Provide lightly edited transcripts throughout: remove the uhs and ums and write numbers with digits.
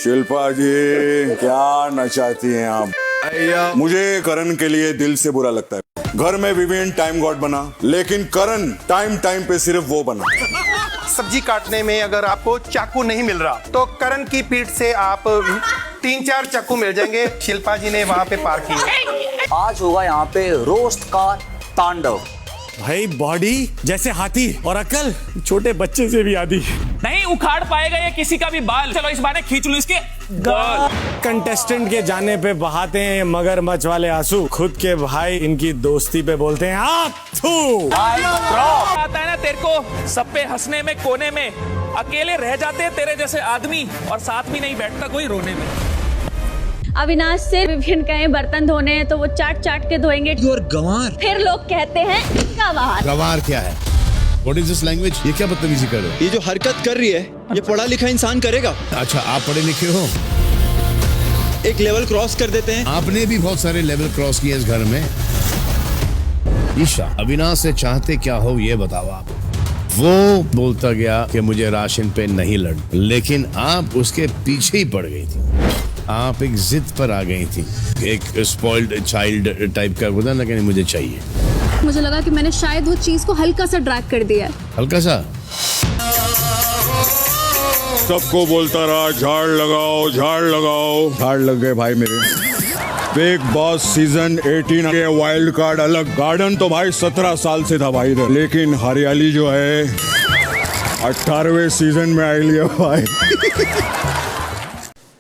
शिल्पा जी क्या नचाती हैं आप। मुझे करण के लिए दिल से बुरा लगता है। घर में विवियन टाइम गॉड बना, लेकिन करण टाइम टाइम पे सिर्फ वो बना। सब्जी काटने में अगर आपको चाकू नहीं मिल रहा तो करण की पीठ से आप 3-4 चाकू मिल जाएंगे। शिल्पा जी ने वहाँ पे पार किए। आज होगा यहाँ पे रोस्ट का तांडव। भाई बॉडी जैसे हाथी और अकल छोटे बच्चे से भी आधी। नहीं उखाड़ पाएगा ये किसी का भी बाल। चलो इस बार खींच लो इसके गाल। कंटेस्टेंट के जाने पे बहाते हैं मगरमच्छ वाले आंसू, खुद के भाई इनकी दोस्ती पे बोलते हैं आता है ना तेरे को सब पे हंसने में, कोने में अकेले रह जाते हैं तेरे जैसे आदमी और साथ भी नहीं बैठता कोई रोने में। अविनाश से विभिन्न कहे बर्तन धोने हैं तो वो चाट चाट के धोएंगे। और गंवार, फिर लोग कहते हैं गंवार। गंवार क्या है? What is this language? ये क्या बदतमीजी कर रहे हो? ये जो हरकत कर रही है ये पढ़ा लिखा इंसान करेगा। अच्छा आप पढ़े लिखे हो? एक लेवल क्रॉस कर देते हैं। आपने भी बहुत सारे लेवल क्रॉस किए इस घर में। ईशा, अविनाश से चाहते क्या हो ये बताओ आप। वो बोलता गया कि मुझे राशन पे नहीं लड़, लेकिन आप उसके पीछे ही पड़ गई थी। आप एक जिद पर आ गई थी, एक स्पॉइल्ड चाइल्ड टाइप का होता ना कि मुझे चाहिए। मुझे लगा कि मैंने शायद वो चीज को हल्का सा ड्रैग कर दिया है। हल्का सा? सबको बोलता रहा झाड़ लगाओ झाड़ लगाओ, झाड़ लग गए भाई मेरे। बिग बॉस सीजन 18 के वाइल्ड कार्ड अलग। गार्डन तो भाई 17 साल से था भाई, लेकिन हरियाली जो है 18वें सीजन में आई लिया भाई।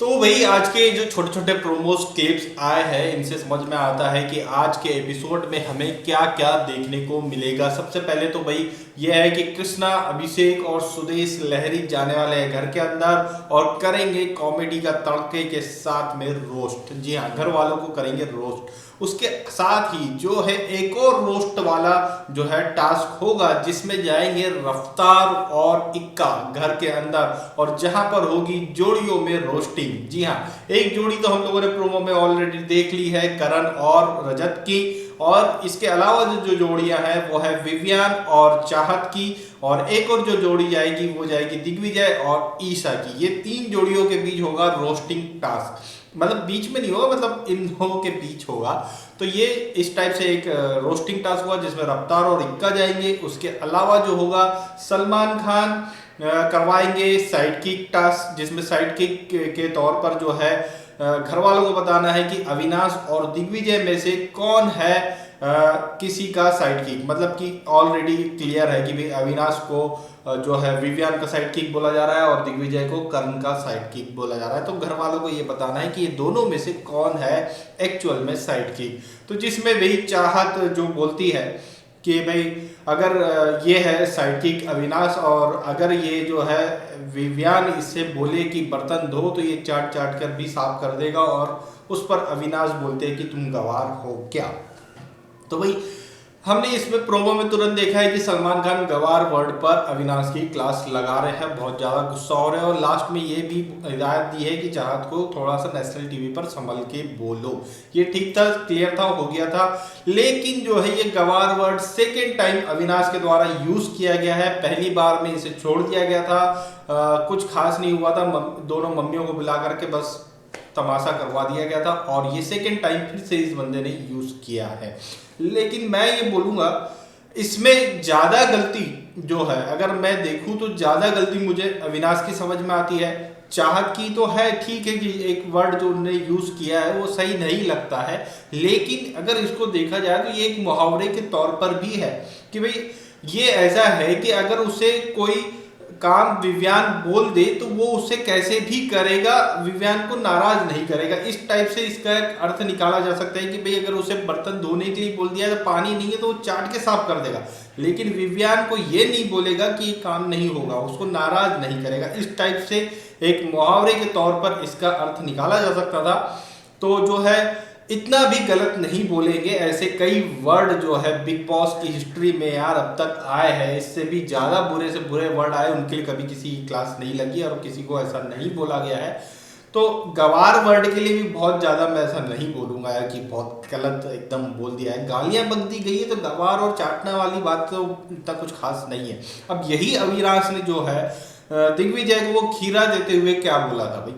तो भाई आज के जो छोटे छोटे प्रोमोस क्लिप्स आए हैं इनसे समझ में आता है कि आज के एपिसोड में हमें क्या क्या देखने को मिलेगा। सबसे पहले तो भाई ये है कि कृष्णा, अभिषेक और सुदेश लहरी जाने वाले हैं घर के अंदर और करेंगे कॉमेडी का तड़के के साथ में रोस्ट। जी हाँ, घर वालों को करेंगे रोस्ट। उसके साथ ही जो है एक और रोस्ट वाला जो है टास्क होगा जिसमें जाएंगे रफ्तार और इक्का घर के अंदर और जहां पर होगी जोड़ियों में रोस्टिंग। जी हाँ, एक जोड़ी तो हम लोगों ने प्रोमो में ऑलरेडी देख ली है, करण और रजत की, और इसके अलावा जो जोड़ियां हैं वो है विवियन और चाहत की, और एक और जो जोड़ी जाएगी वो जाएगी दिग्विजय और ईशा की। ये 3 जोड़ियों के बीच होगा रोस्टिंग टास्क। मतलब बीच में नहीं होगा, मतलब इन दोनों के बीच होगा। तो ये इस टाइप से एक रोस्टिंग टास्क हुआ जिसमें रफ्तार और इक्का जाएंगे। उसके अलावा जो होगा सलमान खान करवाएंगे साइड किक टास्क, जिसमें साइड किक के तौर पर जो है घर वालों को बताना है कि अविनाश और दिग्विजय में से कौन है किसी का साइड किक। मतलब कि ऑलरेडी क्लियर है कि भाई अविनाश को जो है विवियन का साइड किक बोला जा रहा है और दिग्विजय को करण का साइड किक बोला जा रहा है। तो घर वालों को ये बताना है कि ये दोनों में से कौन है एक्चुअल में साइड किक। तो जिसमें भाई चाहत जो बोलती है कि भाई अगर ये है साइड किक अविनाश और अगर ये जो है विवियन इससे बोले कि बर्तन धो तो ये चाट चाट कर भी साफ कर देगा, और उस पर अविनाश बोलते हैं कि तुम गवार हो क्या। तो भाई हमने इसमें प्रोमो में तुरंत देखा है कि सलमान खान गवार वर्ड पर अविनाश की क्लास लगा रहे हैं, बहुत ज़्यादा गुस्सा हो रहे हैं, और लास्ट में ये भी हिदायत दी है कि चाहत को थोड़ा सा नेशनल टीवी पर संभल के बोलो। ये ठीक था, क्लियर था, हो गया था। लेकिन जो है ये गवार वर्ड सेकेंड टाइम अविनाश के द्वारा यूज़ किया गया है। पहली बार में इसे छोड़ दिया गया था, कुछ खास नहीं हुआ था, दोनों मम्मियों को बुला करके बस तमाशा करवा दिया गया था, और ये सेकेंड टाइम फिर से इस बंदे ने यूज़ किया है। लेकिन मैं ये बोलूँगा इसमें ज़्यादा गलती जो है, अगर मैं देखूँ तो ज़्यादा गलती मुझे अविनाश की समझ में आती है। चाहत की तो है, ठीक है कि एक वर्ड जो उन्होंने यूज़ किया है वो सही नहीं लगता है, लेकिन अगर इसको देखा जाए तो ये एक मुहावरे के तौर पर भी है कि भाई ये ऐसा है कि अगर उसे कोई काम विवियन बोल दे तो वो उसे कैसे भी करेगा, विवियन को नाराज नहीं करेगा। इस टाइप से इसका एक अर्थ निकाला जा सकता है कि भाई अगर उसे बर्तन धोने के लिए बोल दिया तो पानी नहीं है तो वो चाट के साफ कर देगा, लेकिन विवियन को ये नहीं बोलेगा कि ये काम नहीं होगा, उसको नाराज नहीं करेगा। इस टाइप से एक मुहावरे के तौर पर इसका अर्थ निकाला जा सकता था। तो जो है इतना भी गलत नहीं बोलेंगे, ऐसे कई वर्ड जो है बिग बॉस की हिस्ट्री में यार अब तक आए हैं, इससे भी ज़्यादा बुरे से बुरे वर्ड आए, उनके लिए कभी किसी की क्लास नहीं लगी और किसी को ऐसा नहीं बोला गया है। तो गवार वर्ड के लिए भी बहुत ज़्यादा मैं ऐसा नहीं बोलूँगा यार कि बहुत गलत एकदम बोल दिया है, गालियाँ बक दी गई है। तो गवार और चाटने वाली बात तो इतना कुछ खास नहीं है। अब यही अविनाश ने जो है दिग्विजय को वो खीरा देते हुए क्या बोला था भाई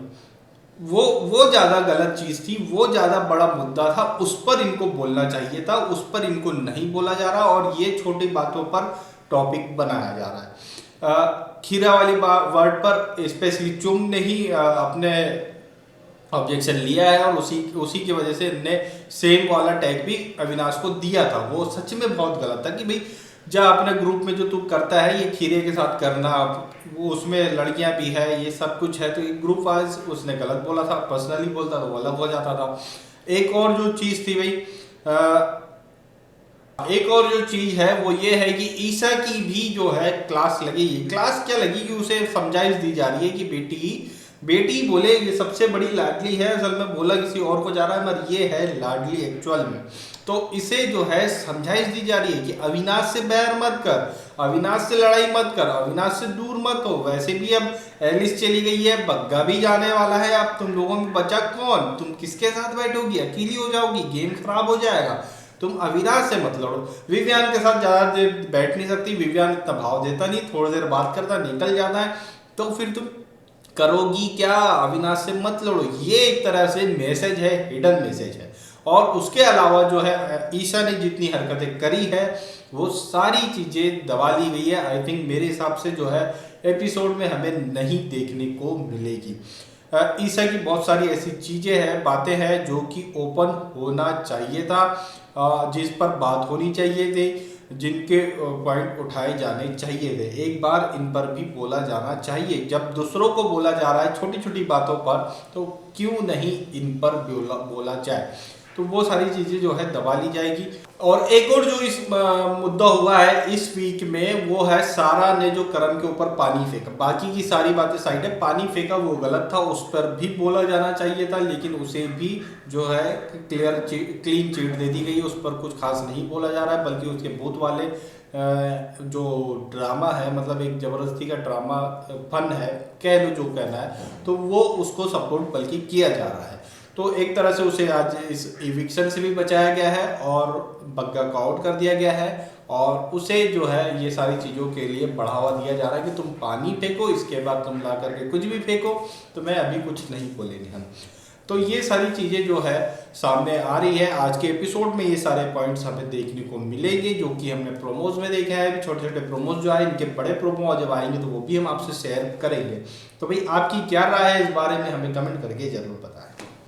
वो ज़्यादा गलत चीज़ थी, वो ज़्यादा बड़ा मुद्दा था, उस पर इनको बोलना चाहिए था, उस पर इनको नहीं बोला जा रहा और ये छोटी बातों पर टॉपिक बनाया जा रहा है। खीरा वाली वर्ड पर स्पेशली चुम ने ही अपने ऑब्जेक्शन लिया है और उसी की वजह से इनने सेम वाला टैग भी अविनाश को दिया था। वो सच में बहुत गलत था कि भाई जब अपने ग्रुप में जो तू करता है ये खीरे के साथ करना, वो उसमें लड़कियां भी है, ये सब कुछ है, तो एक ग्रुप वाइज उसने गलत बोला था, पर्सनली बोलता तो वो अलग हो जाता था। एक और जो चीज़ थी भाई, एक और जो चीज है वो ये है कि ईसा की भी जो है क्लास लगेगी। क्लास क्या लगी कि उसे समझाइश दी जा रही है कि बेटी बोले ये सबसे बड़ी लाडली है, असल में बोला किसी और को जा रहा है मगर ये है लाडली एक्चुअल में। तो इसे जो है समझाइश दी जा रही है कि अविनाश से बैर मत कर, अविनाश से लड़ाई मत कर, अविनाश से दूर मत हो। वैसे भी अब एलिस चली गई है, बग्गा भी जाने वाला है, अब तुम लोगों में बचा कौन? तुम किसके साथ बैठोगी? अकेली हो जाओगी, गेम खराब हो जाएगा। तुम अविनाश से मत लड़ो। विवियान के साथ ज़्यादा देर बैठ नहीं सकती, विवियान इतना भाव देता नहीं, थोड़ी देर बात करता निकल जाता है, तो फिर तुम करोगी क्या? अविनाश से मत लड़ो। ये एक तरह से मैसेज है, हिडन मैसेज है। और उसके अलावा जो है ईशा ने जितनी हरकतें करी है वो सारी चीज़ें दबा ली गई है। आई थिंक मेरे हिसाब से जो है एपिसोड में हमें नहीं देखने को मिलेगी। ईशा की बहुत सारी ऐसी चीज़ें हैं, बातें हैं जो कि ओपन होना चाहिए था, जिस पर बात होनी चाहिए थी, जिनके पॉइंट उठाए जाने चाहिए थे। एक बार इन पर भी बोला जाना चाहिए। जब दूसरों को बोला जा रहा है छोटी छोटी बातों पर, तो क्यों नहीं इन पर बोला जाए? तो वो सारी चीज़ें जो है दबा ली जाएगी। और एक और जो इस मुद्दा हुआ है इस वीक में वो है सारा ने जो करण के ऊपर पानी फेंका। बाकी की सारी बातें साइड है, पानी फेंका वो गलत था, उस पर भी बोला जाना चाहिए था, लेकिन उसे भी जो है क्लीन चिट दे दी गई। उस पर कुछ खास नहीं बोला जा रहा है, बल्कि उसके भूत वाले जो ड्रामा है, मतलब एक जबरदस्ती का ड्रामा फन है, कह लो जो कहना है, तो वो उसको सपोर्ट बल्कि किया जा रहा है। तो एक तरह से उसे आज इस इविक्शन से भी बचाया गया है और बग्गा को आउट कर दिया गया है, और उसे जो है ये सारी चीज़ों के लिए बढ़ावा दिया जा रहा है कि तुम पानी फेंको, इसके बाद तुम ला करके कुछ भी फेंको, तो मैं अभी कुछ नहीं बोलेंगे हम। तो ये सारी चीज़ें जो है सामने आ रही है। आज के एपिसोड में ये सारे पॉइंट्स हमें देखने को मिलेंगे जो कि हमने प्रोमोज में देखा है। छोटे छोटे प्रोमोज जो आए, इनके बड़े प्रोमो जब आएंगे तो वो भी हम आपसे शेयर करेंगे। तो भाई आपकी क्या राय है इस बारे में, हमें कमेंट करके जरूर बताएं।